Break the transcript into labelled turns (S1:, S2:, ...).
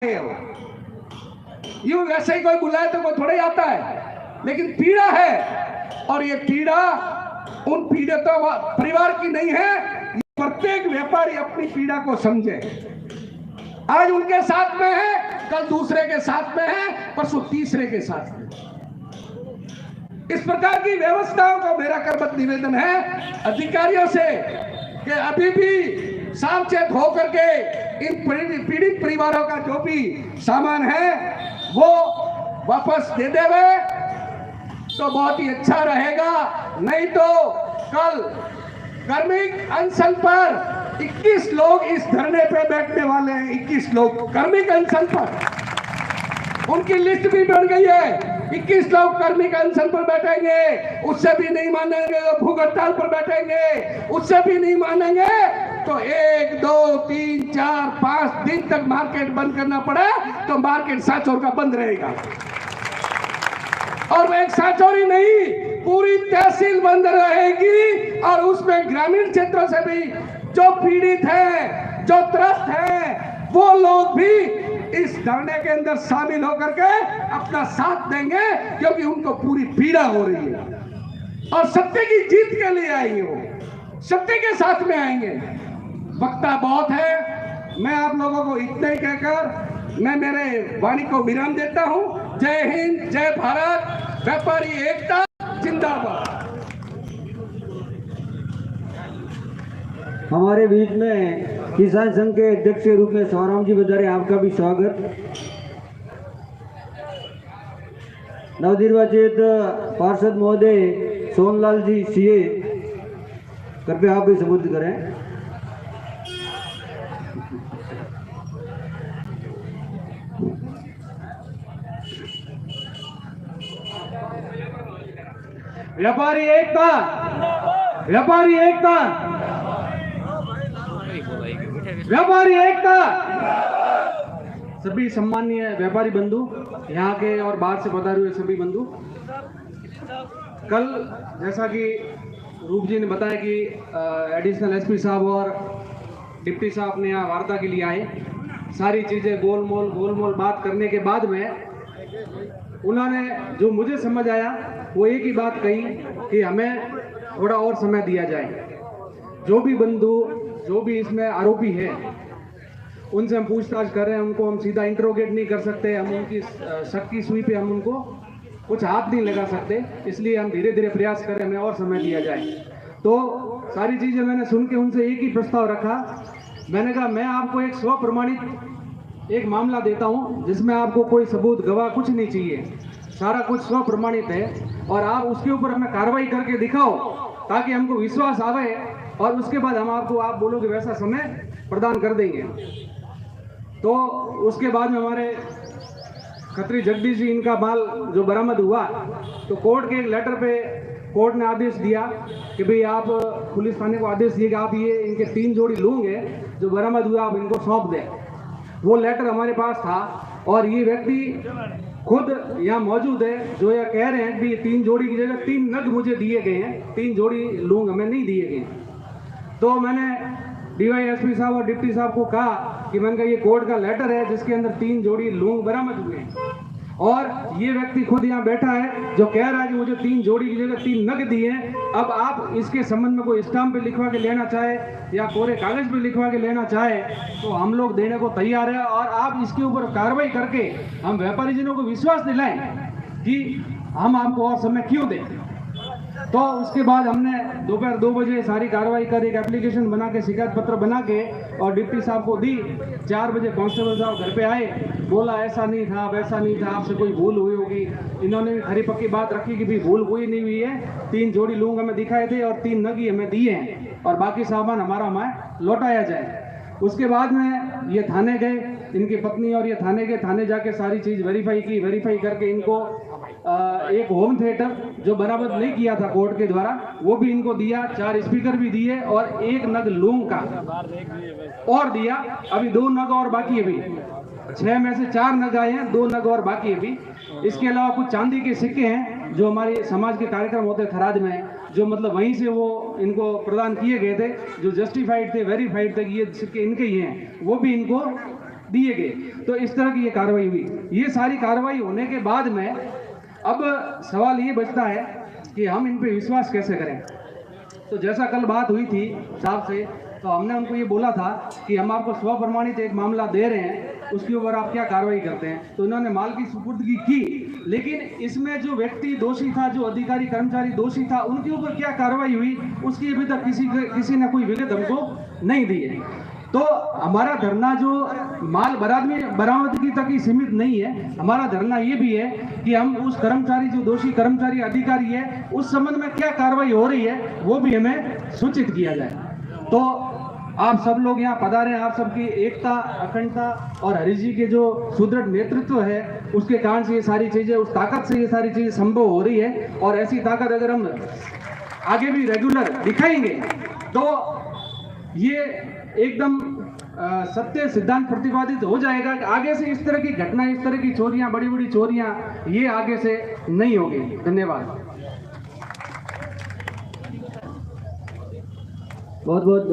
S1: यूं वैसे ही कोई बुलाए तो कोई थोड़े आता है, लेकिन पीड़ा है और ये पीड़ा उन पीड़ितों परिवार की नहीं है। प्रत्येक व्यापारी अपनी पीड़ा को समझे। आज उनके साथ में है, कल दूसरे के साथ में है, परसों तीसरे के साथ में। इस प्रकार की व्यवस्थाओं को मेरा करबद्ध निवेदन है अधिकारियों से कि अभी भी सावचेत होकर के इन पीड़ित परिवारों का जो भी सामान है वो वापस दे देवे तो बहुत ही अच्छा रहेगा। नहीं तो कल कार्मिक अनशन पर 21 लोग इस धरने पे बैठने वाले हैं। 21 लोग कार्मिक अनशन पर, उनकी लिस्ट भी बन गई है। 21 लोग कार्मिक अनशन पर बैठेंगे, उससे भी नहीं मानेंगे तो भूख हड़ताल पर बैठेंगे, उससे भी नहीं मानेंगे तो 1, 2, 3, 4, 5 दिन तक मार्केट बंद करना पड़े तो मार्केट सांचौर का बंद रहेगा। और एक सांचौरी नहीं, पूरी तहसील बंद रहेगी। और उसमें ग्रामीण क्षेत्रों से भी जो पीड़ित हैं, जो त्रस्त हैं, वो लोग भी इस धरने के अंदर शामिल होकर के अपना साथ देंगे, क्योंकि उनको पूरी पीड़ा हो रही है और सत्य की जीत के लिए आएंगे। वो सत्य के साथ में आएंगे। वक्ता बहुत है, मैं आप लोगों को इतना ही कहकर मैं मेरे वाणी को विराम देता हूं। जय हिंद, जय भारत, व्यापारी एकता जिंदाबाद।
S2: हमारे बीच में किसान संघ के अध्यक्ष के रूप में सौराम जी बजारे, आपका भी स्वागत। नवनिर्वाचित पार्षद महोदय सोनलाल जी सीए, कृपया आप भी संबोधित करें।
S1: व्यापारी एकता, व्यापारी एकता, व्यापारी एकता।
S2: सभी सम्मानीय व्यापारी बंधु, यहाँ के और बाहर से पधारे हुए सभी बंधु, कल जैसा कि रूप जी ने बताया कि एडिशनल एसपी साहब और डिप्टी साहब ने यहाँ वार्ता के लिए आए। सारी चीज़ें गोलमोल बात करने के बाद में उन्होंने जो मुझे समझ आया वो एक ही बात कही कि हमें थोड़ा और समय दिया जाए। जो भी बंधु, जो भी इसमें आरोपी है, उनसे हम पूछताछ कर रहे हैं। उनको हम सीधा इंट्रोगेट नहीं कर सकते, हम उनकी शक की सुई पे हम उनको कुछ हाथ नहीं लगा सकते, इसलिए हम धीरे धीरे प्रयास करें, हमें और समय दिया जाए। तो सारी चीज़ें मैंने सुन के उनसे एक ही प्रस्ताव रखा। मैंने कहा मैं आपको एक स्वप्रमाणित एक मामला देता हूं जिसमें आपको कोई सबूत, गवाह कुछ नहीं चाहिए, सारा कुछ स्वप्रमाणित है, और आप उसके ऊपर हमें कार्रवाई करके दिखाओ ताकि हमको विश्वास आवे, और उसके बाद हम आपको, आप बोलोगे वैसा समय प्रदान कर देंगे। तो उसके बाद में हमारे खत्री जगदीश जी, इनका माल जो बरामद हुआ, तो कोर्ट के एक लेटर पे कोर्ट ने आदेश दिया कि भाई आप पुलिस थाने को आदेश दिए कि आप ये इनके 3 जोड़ी लूंग है जो बरामद हुआ, आप इनको सौंप दें। वो लेटर हमारे पास था और ये व्यक्ति खुद यहाँ मौजूद है जो यह कह रहे हैं कि 3 जोड़ी की जगह 3 नग मुझे दिए गए हैं, 3 जोड़ी लूंग हमें नहीं दिए गए। तो मैंने डीवाईएसपी साहब और डिप्टी साहब को कहा कि मैंने कहा ये कोर्ट का लेटर है जिसके अंदर 3 जोड़ी लूंग बरामद हुए हैं, और ये व्यक्ति खुद यहाँ बैठा है जो कह रहा है कि मुझे 3 जोड़ी की जगह 3 नग दिए हैं। अब आप इसके संबंध में कोई स्टाम्प पे लिखवा के लेना चाहे या कोरे कागज पे लिखवा के लेना चाहे तो हम लोग देने को तैयार है, और आप इसके ऊपर कार्रवाई करके हम व्यापारी जनों को विश्वास दिलाएं कि हम आपको और समय क्यों दें। तो उसके बाद हमने दोपहर 2 बजे सारी कार्रवाई कर एक एप्लीकेशन बना के, शिकायत पत्र बना के और डिप्टी साहब को दी। 4 बजे कांस्टेबल साहब घर पे आए, बोला ऐसा नहीं था, वैसा नहीं था, आपसे कोई भूल हुई होगी। इन्होंने भी खरी पक्की बात रखी कि भाई भूल कोई नहीं हुई है, 3 जोड़ी लूंग हमें दिखाए थे और 3 नग ही हमें दिए हैं, और बाकी सामान हमारा हमें लौटाया जाए। उसके बाद में ये थाने गए, इनकी पत्नी और ये थाने गए। थाने जाके सारी चीज़ वेरीफाई की, वेरीफाई करके इनको एक होम थिएटर जो बरामद नहीं किया था कोर्ट के द्वारा वो भी इनको दिया, 4 स्पीकर भी दिए और 1 नग लूंग का और दिया। अभी 2 नग और बाकी है, अभी 6 में से 4 नग आए हैं, 2 नग और बाकी है अभी। इसके अलावा कुछ चांदी के सिक्के हैं जो हमारे समाज के कार्यक्रम होते हैं थराद में, जो मतलब वहीं से वो इनको प्रदान किए गए थे, जो जस्टिफाइड थे, वेरीफाइड थे कि ये सिक्के इनके ही हैं, वो भी इनको दिए गए। तो इस तरह की ये कार्रवाई हुई। ये सारी कार्रवाई होने के बाद में अब सवाल ये बचता है कि हम इन पे विश्वास कैसे करें। तो जैसा कल बात हुई थी साहब से, तो हमने उनको ये बोला था कि हम आपको स्व प्रमाणित एक मामला दे रहे हैं, उसके ऊपर आप क्या कार्रवाई करते हैं। तो इन्होंने माल की सुपुर्दगी की, लेकिन इसमें जो व्यक्ति दोषी था, जो अधिकारी कर्मचारी दोषी था, उनके ऊपर क्या कार्रवाई हुई उसकी अभी तक किसी ने कोई विगत हमको नहीं दी है। तो हमारा धरना जो माल बरामदगी तक ही सीमित नहीं है, हमारा धरना ये भी है कि हम उस कर्मचारी, जो दोषी कर्मचारी अधिकारी है, उस संबंध में क्या कार्रवाई हो रही है वो भी हमें सूचित किया जाए। तो आप सब लोग यहाँ पधारे हैं, आप सबकी एकता, अखंडता और हरीश जी के जो सुदृढ़ नेतृत्व है उसके कारण से ये सारी चीजें, उस ताकत से ये सारी चीजें संभव हो रही है। और ऐसी ताकत अगर हम आगे भी रेगुलर दिखाएंगे तो ये एकदम सत्य सिद्धांत प्रतिपादित हो जाएगा कि आगे से इस तरह की घटना, इस तरह की चोरियां, बड़ी बड़ी चोरियां ये आगे से नहीं होगी। धन्यवाद।
S3: बहुत बहुत